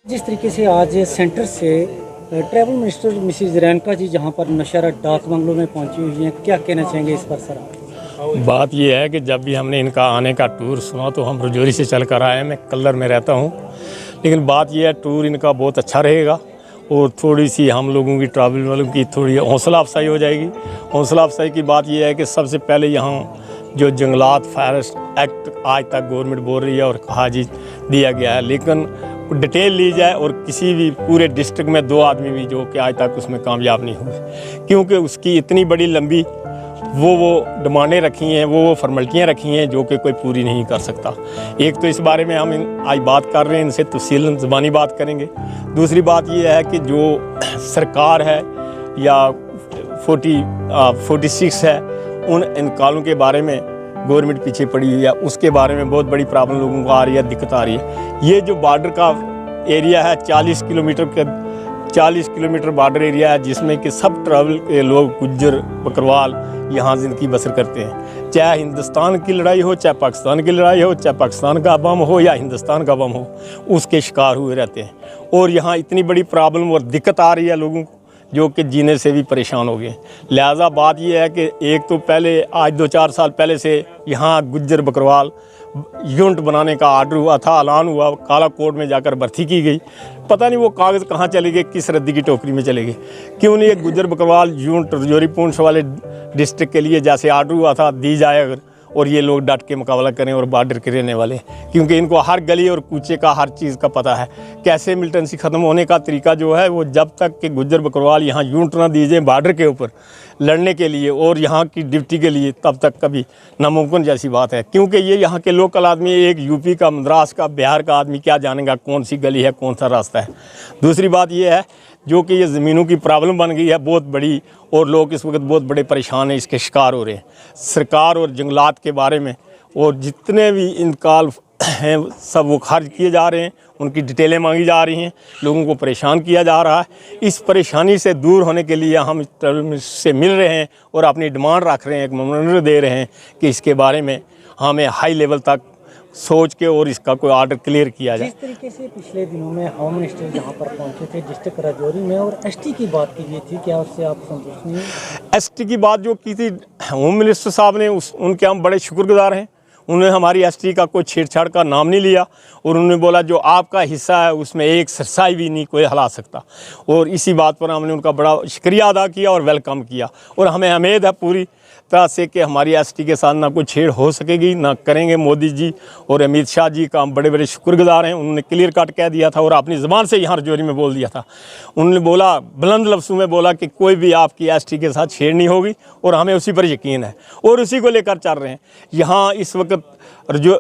जिस तरीके से आज सेंटर से travel minister Mrs Renuka ji जहां पर नौशहरा डाक बंगलों में पहुंची हुई हैं, क्या कहना चाहेंगे इस पर सर आप? बात यह है कि जब भी हमने इनका आने का टूर सुना तो हम रजौरी से चल कर आए। मैं कल्लर में रहता हूं, लेकिन बात यह है टूर इनका बहुत अच्छा रहेगा और थोड़ी सी हम लोगों की ट्रैवल वालों की थोड़ी हौसला अफजाई हो जाएगी। हौसला अफजाई की बात यह है कि सबसे पहले यहाँ जो जंगलात फॉरेस्ट एक्ट आज तक गवर्नमेंट बोल रही है और कहा जी दिया गया है, लेकिन डिटेल ली जाए और किसी भी पूरे डिस्ट्रिक्ट में 2 आदमी भी जो कि आज तक उसमें कामयाब नहीं हुए, क्योंकि उसकी इतनी बड़ी लंबी वो डिमांडें रखी हैं, वो फॉर्मेलिटियाँ रखी हैं जो कि कोई पूरी नहीं कर सकता। एक तो इस बारे में हम आज बात कर रहे हैं, इनसे तफसीलन ज़बानी बात करेंगे। दूसरी बात ये है कि जो सरकार है या 46 है, उन इनकालों के बारे में गवर्नमेंट पीछे पड़ी हुई है, उसके बारे में बहुत बड़ी प्रॉब्लम लोगों को आ रही है, दिक्कत आ रही है। ये जो बॉर्डर का एरिया है 40 किलोमीटर बॉर्डर एरिया है, जिसमें कि सब ट्रैवल के लोग गुज्जर बकरवाल यहाँ ज़िंदगी बसर करते हैं। चाहे हिंदुस्तान की लड़ाई हो, चाहे पाकिस्तान की लड़ाई हो, चाहे पाकिस्तान का बम हो या हिंदुस्तान का बम हो, उसके शिकार हुए रहते हैं। और यहाँ इतनी बड़ी प्रॉब्लम और दिक्कत आ रही है लोगों को जो कि जीने से भी परेशान हो गए। लिहाजा बात यह है कि एक तो पहले आज 2-4 साल पहले से यहाँ गुज्जर बकरवाल यूनिट बनाने का आर्डर हुआ था, ऐलान हुआ, काला कोर्ट में जाकर भर्ती की गई। पता नहीं वो कागज़ कहाँ चले गए, किस रद्दी की टोकरी में चले गए। क्यों नहीं एक गुज्जर बकरवाल यूनिट रजौरी पुंछ वाले डिस्ट्रिक्ट के लिए जैसे आर्डर हुआ था दी जाए अगर, और ये लोग डट के मुकाबला करें और बॉर्डर के रहने वाले, क्योंकि इनको हर गली और कूचे का हर चीज़ का पता है। कैसे मिलिटेंसी ख़त्म होने का तरीका जो है वो जब तक कि गुज्जर बकरवाल यहाँ यूनिट ना दीजिए बॉर्डर के ऊपर लड़ने के लिए और यहाँ की ड्यूटी के लिए, तब तक कभी नामुमकिन जैसी बात है। क्योंकि ये यहाँ के लोकल आदमी, एक यूपी का, मद्रास का, बिहार का आदमी क्या जानेगा कौन सी गली है, कौन सा रास्ता है। दूसरी बात ये है जो कि ये ज़मीनों की प्रॉब्लम बन गई है बहुत बड़ी, और लोग इस वक्त बहुत बड़े परेशान हैं, इसके शिकार हो रहे हैं। सरकार और जंगलात के बारे में और जितने भी इंतकाल हैं सब वो खारिज किए जा रहे हैं, उनकी डिटेलें मांगी जा रही हैं, लोगों को परेशान किया जा रहा है। इस परेशानी से दूर होने के लिए हम से मिल रहे हैं और अपनी डिमांड रख रहे हैं, एक मेमोरेंडम दे रहे हैं कि इसके बारे में हमें हाई लेवल तक सोच के और इसका कोई ऑर्डर क्लियर किया जाए। जिस तरीके से पिछले दिनों में होम मिनिस्टर जहां पर पहुंचे थे डिस्ट्रिक्ट रजौरी में और एसटी की बात की गई थी, क्या उससे आप संतुष्ट नहीं हैं? एसटी की बात जो की थी होम मिनिस्टर साहब ने, उनके हम बड़े शुक्रगुजार हैं। उन्होंने हमारी एसटी का कोई छेड़छाड़ का नाम नहीं लिया और उन्होंने बोला जो आपका हिस्सा है उसमें एक सरसाई भी नहीं कोई हिला सकता। और इसी बात पर हमने उनका बड़ा शुक्रिया अदा किया और वेलकम किया। और हमें उम्मीद है पूरी तरह से कि हमारी एसटी के साथ ना कोई छेड़ हो सकेगी, ना करेंगे। मोदी जी और अमित शाह जी का हम बड़े बड़े शुक्रगुजार हैं। उन्होंने क्लियर कट कह दिया था और अपनी ज़बान से यहाँ रजौरी में बोल दिया था। उन्होंने बोला, बुलंद लफ्ज़ों में बोला कि कोई भी आपकी एसटी के साथ छेड़ नहीं होगी, और हमें उसी पर यकीन है और उसी को लेकर चल रहे हैं। यहाँ इस वक्त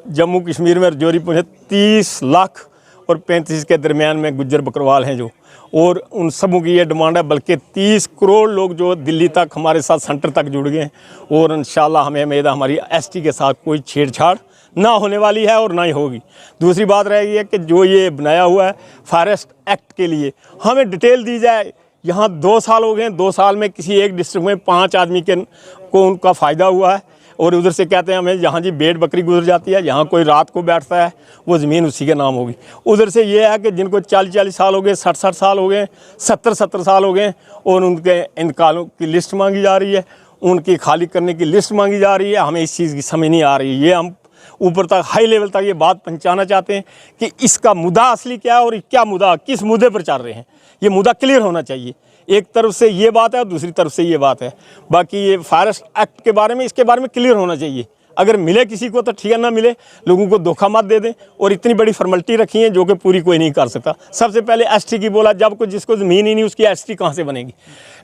जम्मू कश्मीर में रजौरी पुंछ 30 लाख और 35 के दरमियान में गुज्जर बकरवाल हैं जो, और उन सबों की ये डिमांड है, बल्कि 30 करोड़ लोग जो दिल्ली तक हमारे साथ सेंटर तक जुड़ गए हैं। और इंशाल्लाह हमें उम्मीद है हमारी एसटी के साथ कोई छेड़छाड़ ना होने वाली है और ना ही होगी। दूसरी बात रहेगी है कि जो ये बनाया हुआ है फॉरेस्ट एक्ट के लिए हमें डिटेल दी जाए। यहाँ 2 साल हो गए, 2 साल में किसी एक डिस्ट्रिक्ट में 5 आदमी को उनका फ़ायदा हुआ है, और उधर से कहते हैं हमें यहाँ जी भेड़ बकरी गुजर जाती है, यहाँ कोई रात को बैठता है, वो ज़मीन उसी के नाम होगी। उधर से ये है कि जिनको 40-40 साल हो गए, 60-60 साल हो गए, 70-70 साल हो गए, और उनके इंतकालों की लिस्ट मांगी जा रही है, उनकी खाली करने की लिस्ट मांगी जा रही है। हमें इस चीज़ की समझ नहीं आ रही है। ये हम ऊपर तक हाई लेवल तक ये बात पहुँचाना चाहते हैं कि इसका मुद्दा असली क्या है और क्या मुद्दा किस मुद्दे पर चल रहे हैं। ये मुद्दा क्लियर होना चाहिए। एक तरफ से ये बात है और दूसरी तरफ से ये बात है। बाकी ये फॉरेस्ट एक्ट के बारे में, इसके बारे में क्लियर होना चाहिए। अगर मिले किसी को तो ठीक है, ना मिले लोगों को धोखा मत दे दें। और इतनी बड़ी फॉर्मेलिटी रखी है जो कि पूरी कोई नहीं कर सकता। सबसे पहले एसटी की बोला, जब कोई जिसको ज़मीन ही नहीं उसकी एसटी कहाँ से बनेगी?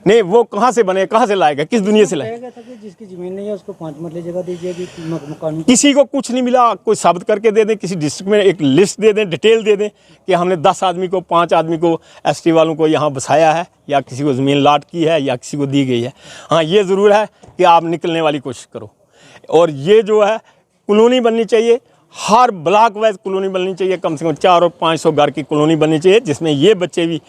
नहीं, वो कहाँ से बने, कहाँ से लाएगा, किस दुनिया से लाएगा? जिसकी ज़मीन नहीं है उसको 5 मरले जगह दीजिए, मकान किसी को कुछ नहीं मिला, कोई साबित करके दे दें, किसी डिस्ट्रिक्ट में एक लिस्ट दे दें, डिटेल दे दें कि हमने 10 आदमी को, 5 आदमी को, एसटी वालों को यहाँ बसाया है, या किसी को ज़मीन लाट की है, या किसी को दी गई है। हाँ, ये ज़रूर है कि आप निकलने वाली कोशिश करो। और ये जो है कॉलोनी बननी चाहिए, हर ब्लॉक वाइज कॉलोनी बननी चाहिए, कम से कम 400 और 500 घर की कॉलोनी बननी चाहिए, जिसमें ये बच्चे भी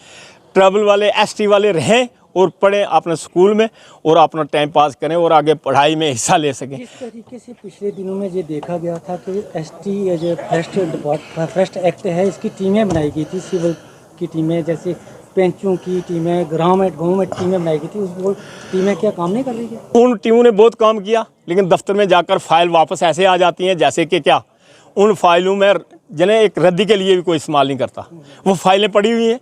ट्रैवल वाले, एसटी वाले रहें और पढ़ें अपने स्कूल में और अपना टाइम पास करें और आगे पढ़ाई में हिस्सा ले सकें। जिस तरीके से पिछले दिनों में ये देखा गया था कि एसटी जो फॉरेस्ट एक्ट है इसकी टीमें बनाई गई थी सिविल की टीमें, जैसे पेंचों की टीमें, गाँव में टीमें बनाई गई थी, वो टीमें क्या काम नहीं कर रही है? उन टीमों ने बहुत काम किया, लेकिन दफ्तर में जाकर फाइल वापस ऐसे आ जाती हैं जैसे कि क्या उन फाइलों में जिन्हें एक रद्दी के लिए भी कोई इस्तेमाल नहीं करता। वो फाइलें पड़ी हुई हैं,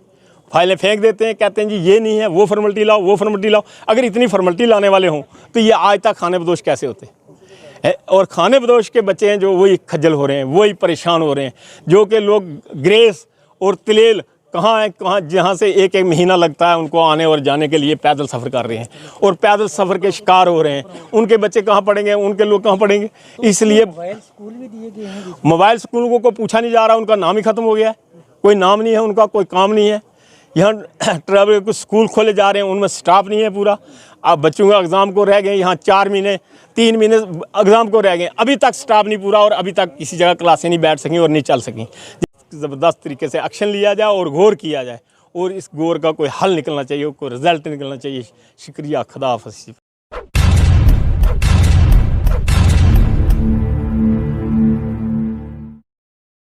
फाइलें फेंक देते हैं, कहते हैं जी ये नहीं है, वो फॉर्मेलिटी लाओ, वो फॉर्मेलिटी लाओ। अगर इतनी फॉर्मेलिटी लाने वाले हों तो ये आज तक खाने बदोश कैसे होते? और खाने बदोश के बच्चे हैं जो वही खज्जल हो रहे हैं, वही परेशान हो रहे हैं, जो कि लोग ग्रेस और तिलेल कहाँ है, कहाँ जहाँ से एक एक महीना लगता है उनको आने और जाने के लिए पैदल सफ़र कर रहे हैं और पैदल सफ़र के शिकार हो रहे हैं। उनके बच्चे कहाँ पढ़ेंगे, उनके लोग कहाँ पढ़ेंगे? इसलिए मोबाइल स्कूल भी दिए गए हैं। मोबाइल स्कूलों को पूछा नहीं जा रहा, उनका नाम ही ख़त्म हो गया है, कोई नाम नहीं है उनका, कोई काम नहीं है। यहाँ ट्रैवल कुछ स्कूल खोले जा रहे हैं, उनमें स्टाफ नहीं है पूरा। अब बच्चों के एग्ज़ाम को रह गए यहाँ 4 महीने, 3 महीने एग्ज़ाम को रह गए, अभी तक स्टाफ नहीं पूरा और अभी तक किसी जगह क्लासें नहीं बैठ सकें और नहीं चल सकें। ज़बरदस्त तरीके से एक्शन लिया जाए और गौर किया जाए और इस गौर का कोई हल निकलना चाहिए, कोई रिज़ल्ट निकलना चाहिए। शुक्रिया, खुदा हाफ़िज़।